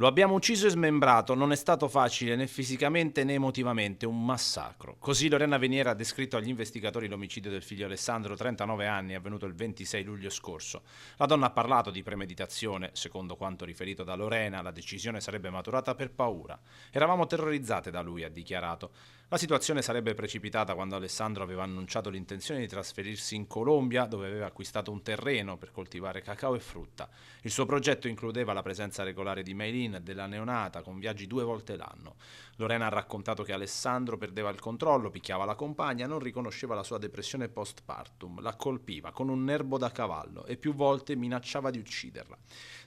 Lo abbiamo ucciso e smembrato, non è stato facile né fisicamente né emotivamente, un massacro. Così Lorena Veniera ha descritto agli investigatori l'omicidio del figlio Alessandro, 39 anni, avvenuto il 26 luglio scorso. La donna ha parlato di premeditazione, secondo quanto riferito da Lorena, la decisione sarebbe maturata per paura. Eravamo terrorizzate da lui, ha dichiarato. La situazione sarebbe precipitata quando Alessandro aveva annunciato l'intenzione di trasferirsi in Colombia, dove aveva acquistato un terreno per coltivare cacao e frutta. Il suo progetto includeva la presenza regolare di Maylin e della neonata, con viaggi 2 volte l'anno. Lorena ha raccontato che Alessandro perdeva il controllo, picchiava la compagna, non riconosceva la sua depressione postpartum, la colpiva con un nerbo da cavallo e più volte minacciava di ucciderla.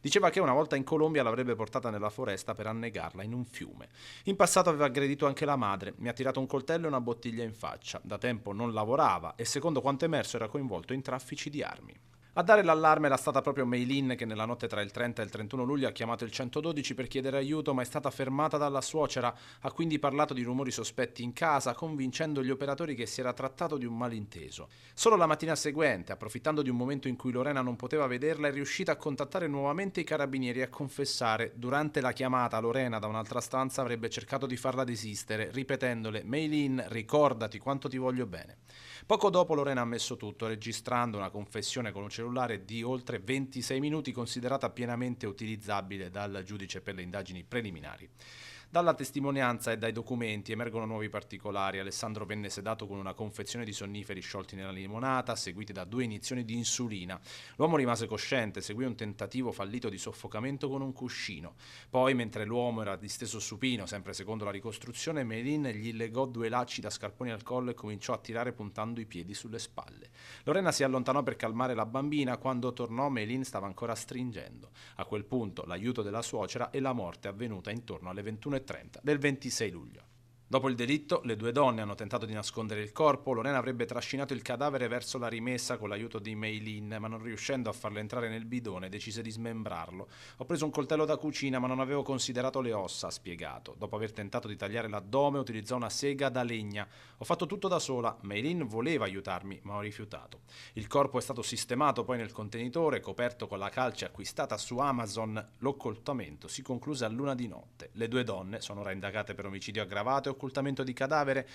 Diceva che una volta in Colombia l'avrebbe portata nella foresta per annegarla in un fiume. In passato aveva aggredito anche la madre, mi ha tirato un coltello e una bottiglia in faccia. Da tempo non lavorava e secondo quanto emerso era coinvolto in traffici di armi. A dare l'allarme era stata proprio Maylin che nella notte tra il 30 e il 31 luglio ha chiamato il 112 per chiedere aiuto, ma è stata fermata dalla suocera. Ha quindi parlato di rumori sospetti in casa, convincendo gli operatori che si era trattato di un malinteso. Solo la mattina seguente, approfittando di un momento in cui Lorena non poteva vederla, è riuscita a contattare nuovamente i carabinieri e a confessare. Durante la chiamata, Lorena da un'altra stanza avrebbe cercato di farla desistere, ripetendole: Maylin, ricordati quanto ti voglio bene. Poco dopo Lorena ha ammesso tutto, registrando una confessione con un cellulare di oltre 26 minuti, considerata pienamente utilizzabile dal giudice per le indagini preliminari. Dalla testimonianza e dai documenti emergono nuovi particolari. Alessandro venne sedato con una confezione di sonniferi sciolti nella limonata, seguiti da 2 iniezioni di insulina. L'uomo rimase cosciente, seguì un tentativo fallito di soffocamento con un cuscino. Poi, mentre l'uomo era disteso supino, sempre secondo la ricostruzione, Melin gli legò 2 lacci da scarponi al collo e cominciò a tirare puntando i piedi sulle spalle. Lorena si allontanò per calmare la bambina. Quando tornò, Melin stava ancora stringendo. A quel punto l'aiuto della suocera e la morte è avvenuta intorno alle 21:30 del 26 luglio. Dopo il delitto, le 2 donne hanno tentato di nascondere il corpo. Lorena avrebbe trascinato il cadavere verso la rimessa con l'aiuto di Maylin, ma non riuscendo a farlo entrare nel bidone, decise di smembrarlo. Ho preso un coltello da cucina, ma non avevo considerato le ossa, ha spiegato. Dopo aver tentato di tagliare l'addome, utilizzò una sega da legna. Ho fatto tutto da sola. Maylin voleva aiutarmi, ma ho rifiutato. Il corpo è stato sistemato poi nel contenitore, coperto con la calce acquistata su Amazon. L'occultamento si concluse a 1 di notte. Le 2 donne sono ora indagate per omicidio aggravato e occultamento di cadavere.